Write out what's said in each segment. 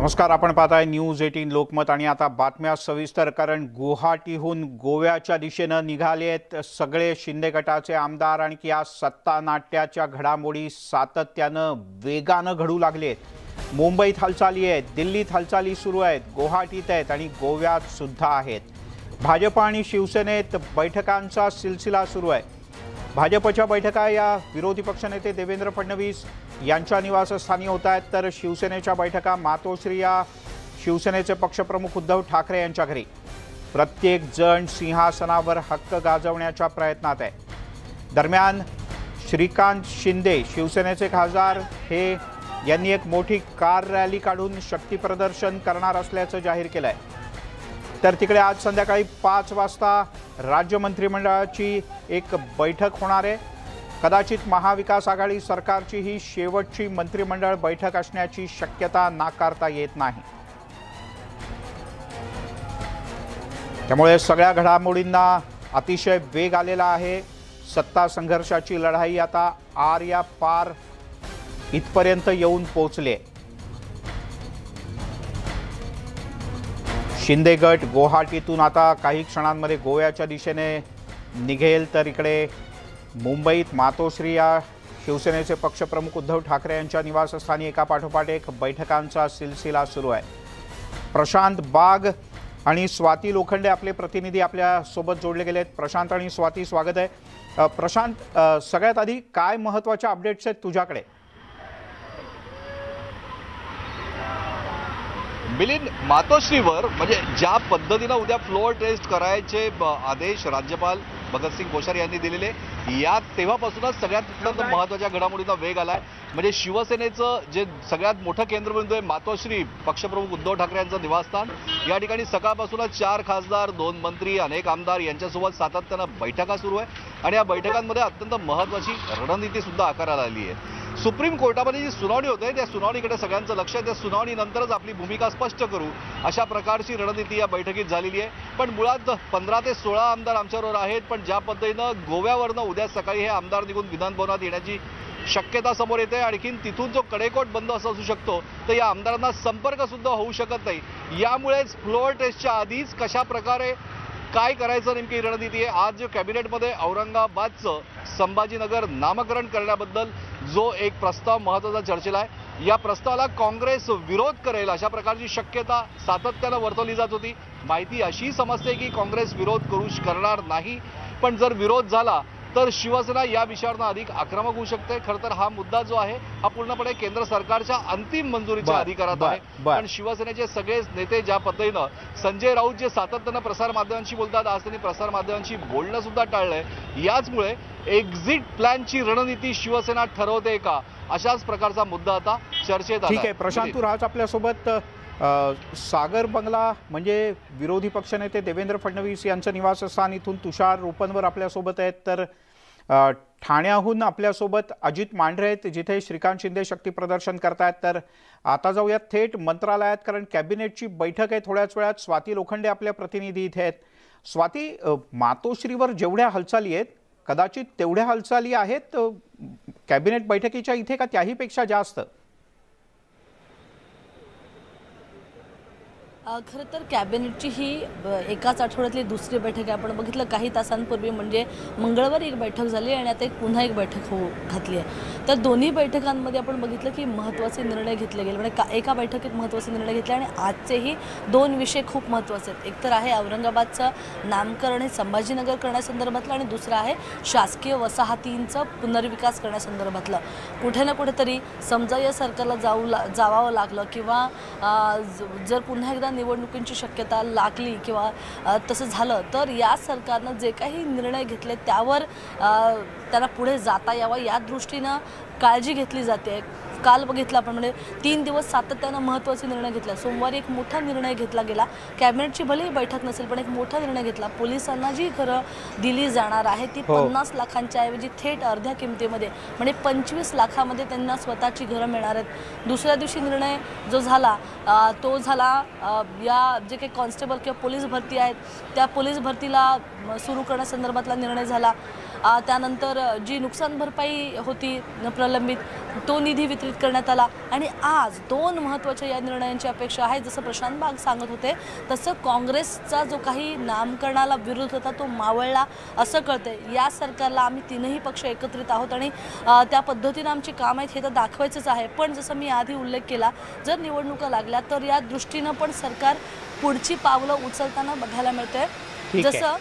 नमस्कार, आपण पाहताय न्यूज 18 लोकमत आणि आता बातम्या सविस्तर. कारण गुवाहाटीहून गोव्याच्या दिशेने निघाले आहेत सगळे शिंदे गटाचे आमदार आणि या सत्ता नाट्याच्या घडामोडी सातत्याने वेगाने घडू लागले आहेत. मुंबईत हालचाली आहेत, दिल्लीत हालचाली सुरू आहेत, गुवाहाटीत आहेत आणि गोव्यात सुद्धा आहेत. भाजप आणि शिवसेनेत बैठकांचा सिलसिला सुरू आहे. भाजपच्या बैठका या विरोधी पक्षनेते देवेंद्र फडणवीस यांच्या निवासस्थानी होत आहेत, तर शिवसेनेच्या बैठका मातोश्री या शिवसेनेचे पक्षप्रमुख उद्धव ठाकरे यांच्या घरी. प्रत्येक जण सिंहासनावर हक्क गाजवण्याच्या प्रयत्नात आहे. दरम्यान श्रीकांत शिंदे शिवसेनेचे खासदार हे यांनी एक मोठी कार रॅली काढून शक्ती प्रदर्शन करणार असल्याचं जाहीर केलं आहे. तर तिकडे आज संध्याकाळी 5 वाजता राज्य मंत्रिमंडळाची एक बैठक होणार आहे. कदाचित महाविकास आघाडी सरकारची ही शेवटची मंत्रिमंडळ बैठक असण्याची शक्यता नाकारता येत नाही. त्यामुळे सगळ्या घडामोडींना अतिशय वेग आलेला आहे. सत्ता संघर्षाची लढाई आता आर या पार इथपर्यंत येऊन पोहोचले. शिंदे गट गुवाहाटीतून आता काही क्षणांमध्ये गोव्याच्या दिशेने निघेल, तर इकडे मुंबईत मातोश्री या शिवसेनेचे पक्षप्रमुख उद्धव ठाकरे यांच्या निवासस्थानी एका पाठोपाठ एक बैठकांचा सिलसिला सुरू आहे. प्रशांत बाग आणि स्वाती लोखंडे आपले प्रतिनिधी आपल्या सोबत जोडले गेलेत. प्रशांत आणि स्वाती, स्वागत आहे. प्रशांत, सगळ्यात आधी काय महत्त्वाच्या अपडेट्स आहेत तुझ्याकडे? मिलिंद, मातोश्रीवर म्हणजे ज्या पद्धतीने उद्या फ्लोअर टेस्ट करायचे आदेश राज्यपाल भगतसिंग कोश्यारी यांनी दिलेले, या तेव्हापासूनच सगळ्यात महत्त्वाच्या घडामोडींना वेग आलाय. म्हणजे शिवसेनेचं जे सगळ्यात मोठं केंद्रबिंदू आहे मातोश्री, पक्षप्रमुख उद्धव ठाकरे यांचं निवासस्थान, या ठिकाणी सकाळपासूनच 4 खासदार, 2 मंत्री, अनेक आमदार यांच्यासोबत सातत्यानं बैठका सुरू आहे. आणि या बैठकांमध्ये अत्यंत महत्त्वाची रणनीती सुद्धा आकाराला आली आहे. सुप्रीम कोर्टामध्ये जी सुनावणी होते त्या सुनावणीकडे सगळ्यांचं लक्ष आहे. त्या सुनावणीनंतरच आपली भूमिका स्पष्ट करू अशा प्रकारची रणनीती या बैठकीत झालेली आहे. पण मुळात 15 ते 16 आमदार आमच्याबरोबर आहेत. पण ज्या पद्धतीनं गोव्यावरनं उद्या सकाळी हे आमदार निघून विधान भवनात येण्याची शक्यता समोर येते, आणखीन तिथून जो कडेकोट बंद असू शकतो, तर या आमदारांना संपर्क सुद्धा होऊ शकत नाही. यामुळेच फ्लोअर टेस्टच्या आधीच कशा प्रकारे काय करायचं नेमकी रणनीती आहे. आज जो कॅबिनेटमध्ये औरंगाबादचं संभाजीनगर नामकरण करण्याबद्दल जो एक प्रस्ताव महत्त्वाचा चर्चेला आहे, या प्रस्तावाला काँग्रेस विरोध करेल अशा प्रकारची शक्यता सातत्यानं वर्तवली जात होती. माहिती अशी समजते की काँग्रेस विरोध करणार नाही, पण जर विरोध झाला तर शिवसेना या विषयावरनं अधिक आक्रमक होऊ शकते. खरं तर हा मुद्दा जो आहे हा पूर्णपणे केंद्र सरकारच्या अंतिम मंजुरीच्या अधिकारात आहे. पण शिवसेनेचे सगळे नेते ज्या पद्धतीनं, संजय राऊत जे सातत्यानं प्रसारमाध्यमांशी बोलतात, आज त्यांनी प्रसारमाध्यमांशी बोलणं सुद्धा टाळलंय. याचमुळे एक्झिट प्लॅनची रणनीती शिवसेना ठरवते का, अशाच प्रकारचा मुद्दा आता चर्चेत आला. ठीक आहे प्रशांत, तू राहत आपल्यासोबत. सागर बंगला म्हणजे विरोधी पक्षनेते देवेंद्र फडणवीस यांचं निवासस्थान, इथून तुषार रोपणवर आपल्यासोबत आहेत. तर ठाण्याहून आपल्यासोबत अजित मांढरे आहेत, जिथे श्रीकांत शिंदे शक्ती प्रदर्शन करतायत. तर आता जाऊयात थेट मंत्रालयात, कारण कॅबिनेटची बैठक आहे थोड्याच वेळात. स्वाती लोखंडे आपल्या प्रतिनिधी इथे आहेत. स्वाती, मातोश्रीवर जेवढ्या हालचाली आहेत कदाचित तेवढ्या हालचाली आहेत कॅबिनेट बैठकीच्या इथे का त्याही पेक्षा जास्त? खरं तर कॅबिनेटची ही एकाच आठवड्यातली दुसरी बैठक आहे. आपण बघितलं काही तासांपूर्वी, म्हणजे मंगळवारी एक बैठक झाली आणि आता पुन्हा एक बैठक घातली आहे. तर दोन्ही बैठकांमध्ये आपण बघितलं की महत्त्वाचे निर्णय घेतले गेले. म्हणजे एका बैठकीत महत्त्वाचे निर्णय घेतले आणि आजचेही 2 विषय खूप महत्त्वाचे आहेत. एक तर आहे औरंगाबादचं नामकरण हे संभाजीनगर करण्यासंदर्भातलं, आणि दुसरं आहे शासकीय वसाहतींचं पुनर्विकास करण्यासंदर्भातलं. कुठे ना कुठेतरी समजा या सरकारला जावावं लागलं किंवा जर पुन्हा एकदा निवडणुकींची शक्यता लागली किंवा तसं झालं, तर या सरकारनं जे काही निर्णय घेतले त्यावर त्यांना पुढे जाता यावं या दृष्टीनं काळजी घेतली जाते. काल बघितलं आपण, म्हणजे 3 दिवस सातत्यानं महत्त्वाचे निर्णय घेतला. सोमवारी एक मोठा निर्णय घेतला गेला. कॅबिनेटची भलेही बैठक नसेल पण एक मोठा निर्णय घेतला. पोलिसांना जी घरं दिली जाणार आहे ती 50 लाखांच्या ऐवजी थेट अर्ध्या किमतीमध्ये, म्हणजे 25 लाखामध्ये त्यांना स्वतःची घरं मिळणार आहेत. दुसऱ्या दिवशी निर्णय जो झाला तो झाला या जे काही कॉन्स्टेबल किंवा पोलीस भरती आहेत त्या पोलीस भरतीला सुरू करण्यासंदर्भातला निर्णय झाला. त्यानंतर जी नुकसान भरपाई होती प्रलंबित तो निधी वितरित करण्यात आला आणि आज 2 महत्त्वाच्या या निर्णयांची अपेक्षा आहे। जसं प्रशांत बाग सांगत होते तसं काँग्रेसचा जो काही नामकरणाला विरोध होता तो मावळला असं कळतंय। या सरकारला आम्ही तीनही पक्ष एकत्रित आहोत आणि त्या पद्धतीने आमची काम आहेत हे तर दाखवायचंच आहे। पण जसं मी आधी उल्लेख केला जर निवडणुका लागल्या तर या दृष्टीनं पण सरकार पुढची पावलं उचलताना बघायला मिळतंय। जसं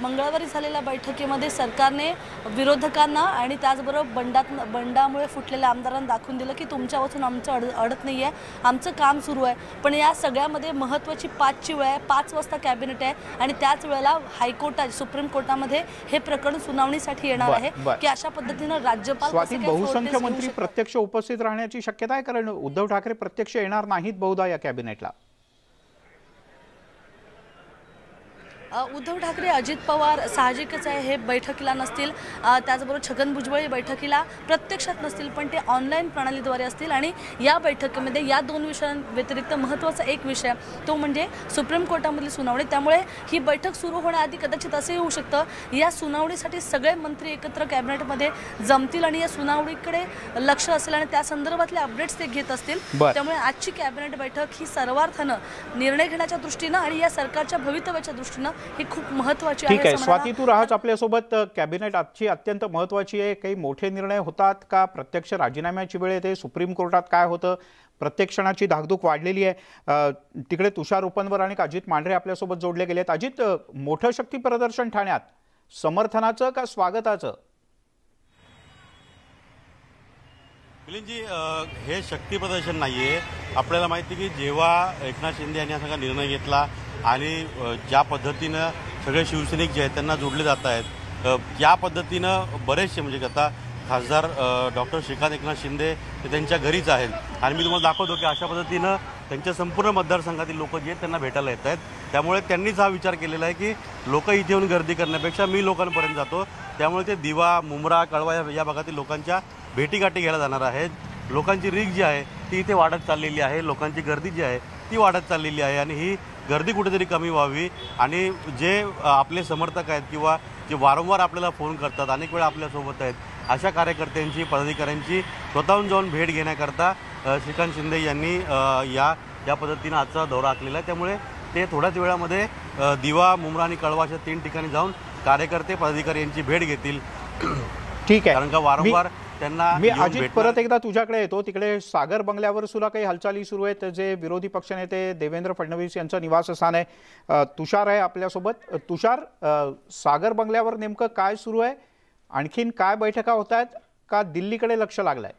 मंगळवारी झालेल्या बैठकीमध्ये सरकारने विरोधकांना आणि त्याचबरोबर बंडामुळे फुटलेल्या आमदारांना दाखवून दिलं की तुमच्यापासून आमचं अडत नाही आहे, आमचं काम सुरू आहे। पण या सगळ्यामध्ये महत्त्वाची 5ची वेळ आहे, 5 वाजता कॅबिनेट आहे आणि त्याच वेळेला हायकोर्टात सुप्रीम कोर्टामध्ये हे प्रकरण सुनावणीसाठी येणार आहे की अशा पद्धतीनं राज्यपाल बहुसंख्य मंत्री प्रत्यक्ष उपस्थित राहण्याची शक्यता आहे, कारण उद्धव ठाकरे प्रत्यक्ष येणार नाहीत बहुधा या कॅबिनेटला। उद्धव ठाकरे अजित पवार साहजिकच आहे हे बैठकीला नसतील, त्याचबरोबर छगन भुजबळ बैठकीला प्रत्यक्षात नसतील पण ते ऑनलाईन प्रणालीद्वारे असतील। आणि या बैठकीमध्ये या 2 विषयांव्यतिरिक्त महत्त्वाचा एक विषय तो म्हणजे सुप्रीम कोर्टामधली सुनावणी। त्यामुळे ही बैठक सुरू होण्याआधी कदाचित असंही होऊ शकतं या सुनावणीसाठी सगळे मंत्री एकत्र कॅबिनेटमध्ये जमतील आणि या सुनावणीकडे लक्ष असेल आणि त्या संदर्भातले अपडेट्स ते घेत असतील। त्यामुळे आजची कॅबिनेट बैठक ही सर्वार्थानं निर्णय घेण्याच्या दृष्टीनं आणि या सरकारच्या भवितव्याच्या दृष्टीनं ही खूप महत्त्वाची आहे। ठीक आहे स्वाती, तू राहाच आपल्यासोबत। कॅबिनेट आजची अत्यंत महत्त्वाची आहे। काही मोठे निर्णय होतात का? प्रत्यक्ष राजीनाम्याची वेळ येते, सुप्रीम कोर्टात काय होतं, प्रत्येक क्षणाची धाकधूक वाढलेली आहे। तिकडे तुषार उपनवर आणि अजित मांढरे आपल्यासोबत जोडले गेलेत। अजित, मोठं शक्ती प्रदर्शन ठाण्यात समर्थनाचं का स्वागताचं? मिलिंदजी, हे शक्ती प्रदर्शन नाहीये। आपल्याला माहिती की जेव्हा एकनाथ शिंदे यांनी असा निर्णय घेतला आणि ज्या पद्धतीनं सगळे शिवसैनिक जे आहेत त्यांना जोडले जात आहेत, या पद्धतीनं बरेचसे म्हणजे आता खासदार डॉक्टर श्रीकांत एकनाथ शिंदे ते त्यांच्या घरीच आहेत आणि मी तुम्हाला दाखवतो की अशा पद्धतीनं त्यांच्या संपूर्ण मतदारसंघातील लोक जे आहेत त्यांना भेटायला येत आहेत। त्यामुळे त्यांनीच हा विचार केलेला आहे की लोक इथे येऊन गर्दी करण्यापेक्षा मी लोकांपर्यंत जातो। त्यामुळे ते दिवा, मुंब्रा, कळवा या भागातील लोकांच्या भेटीगाठी घ्यायला जाणार आहेत। लोकांची रीक जी आहे ती इथे वाढत चाललेली आहे, लोकांची गर्दी जी आहे ती वाढत चाललेली आहे आणि ही गर्दी कुठेतरी कमी व्हावी आणि जे आपले समर्थक आहेत किंवा जे वारंवार आपल्याला फोन करतात, अनेक वेळा आपल्यासोबत आहेत, अशा कार्यकर्त्यांची, पदाधिकाऱ्यांची स्वतःहून जाऊन भेट घेण्याकरता श्रीकांत शिंदे यांनी या पद्धतीनं आजचा दौरा आखलेला आहे। त्यामुळे ते थोड्याच वेळामध्ये दिवा, मुंब्रा आणि कळवा अशा 3 ठिकाणी जाऊन कार्यकर्ते, पदाधिकारी यांची भेट घेतील। ठीक आहे, कारण का वारंवार मी अजित परत एकदा तुझ्याकडे येतो। तिकडे सागर बंगल्यावर सुद्धा काही हालचाली सुरू आहेत, जे विरोधी पक्षनेते देवेंद्र फडणवीस यांचं निवासस्थान आहे। तुषार आहे आपल्यासोबत। तुषार, सागर बंगल्यावर नेमकं काय सुरू आहे? आणखीन काय बैठका होत आहेत का दिल्लीकडे लक्ष लागलंय?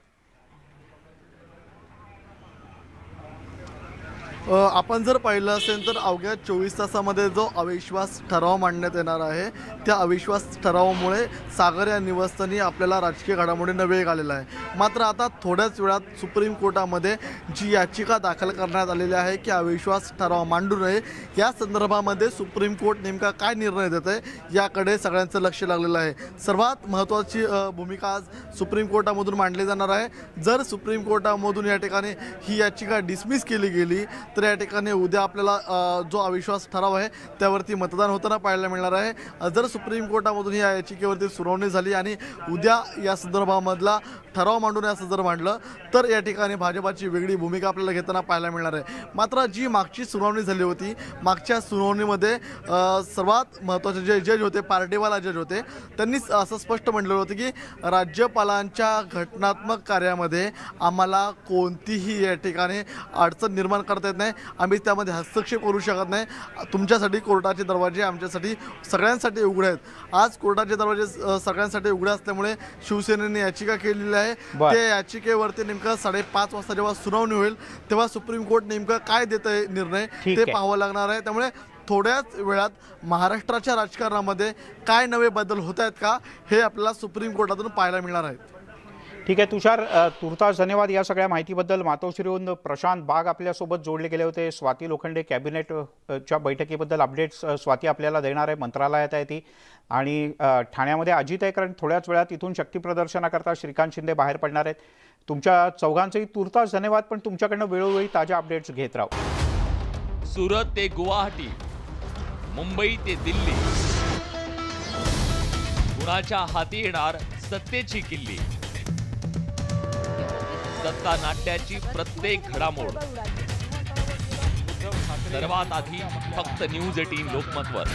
आपण जर पाहिलं असेल तर अवघ्या 24 तासामध्ये जो अविश्वास ठराव मांडण्यात येणार आहे त्या अविश्वास ठरावामुळे सागर या निवासस्थानी आपल्याला राजकीय घडामोडींना वेग आलेला आहे। मात्र आता थोड्याच वेळात सुप्रीम कोर्टामध्ये जी याचिका दाखल करण्यात आलेली आहे की अविश्वास ठराव मांडू नये, या संदर्भामध्ये सुप्रीम कोर्ट नेमका काय निर्णय देत आहे याकडे सगळ्यांचं लक्ष लागलेलं आहे। सर्वात महत्त्वाची भूमिका आज सुप्रीम कोर्टामधून मांडली जाणार आहे। जर सुप्रीम कोर्टामधून या ठिकाणी ही याचिका डिसमिस केली गेली तर या ठिकाणी उद्या आपल्याला जो अविश्वास ठराव आहे त्यावरती मतदान होताना पाहायला मिळणार आहे। जर सुप्रीम कोर्टामधून या याचिकेवरती सुनावणी झाली आणि उद्या या संदर्भामधला ठराव मांडून असं जर मांडलं तर या ठिकाणी भाजपाची वेगळी भूमिका आपल्याला घेताना पाहायला मिळणार आहे। मात्र जी मागची सुनावणी झाली होती, मागच्या सुनावणीमध्ये सर्वात महत्त्वाचे जे जज होते, पार्टीवाला जज होते, त्यांनी असं स्पष्ट म्हटलेलं होतं की राज्यपालांच्या घटनात्मक कार्यामध्ये आम्हाला कोणतीही या ठिकाणी अडचण निर्माण करता येत नाही, आम्ही त्यामध्ये हस्तक्षेप करू शकत नाही। तुमच्यासाठी कोर्टाचे दरवाजे आमच्यासाठी सगळ्यांसाठी उघडे आहेत। आज कोर्टाचे दरवाजे सगळ्यांसाठी उघडे असल्यामुळे शिवसेनेने याचिका केलेली आहे। त्या याचिकेवरती नेमकं 5:30 वाजता जेव्हा सुनावणी होईल तेव्हा सुप्रीम कोर्ट नेमकं काय देतंय निर्णय ते पाहावं लागणार आहे। त्यामुळे थोड्याच वेळात महाराष्ट्राच्या राजकारणामध्ये काय नवे बदल होत आहेत का हे आपल्याला सुप्रीम कोर्टातून पाहायला मिळणार आहे। ठीक आहे तुषार, तुर्तास धन्यवाद या सगळ्या माहितीबद्दल। मातोश्रीहून प्रशांत बाग आपल्यासोबत जोडले गेले होते। स्वाती लोखंडे कॅबिनेटच्या बैठकीबद्दल अपडेट्स स्वाती आपल्याला देणार आहे, मंत्रालयात आहे ती। आणि ठाण्यामध्ये अजित आहे, कारण थोड्याच वेळात इथून शक्ती प्रदर्शनाकरता श्रीकांत शिंदे बाहेर पडणार आहेत। तुमच्या चौघांचेही तुर्तास धन्यवाद, पण तुमच्याकडनं वेळोवेळी ताज्या अपडेट्स घेत राहू। सुरत ते गुवाहाटी, मुंबई ते दिल्ली, कुणाच्या हाती येणार सत्तेची किल्ली? सत्ता नाट्याची प्रत्येक घडामोड सर्वात आधी फक्त न्यूज 18 लोकमतवर.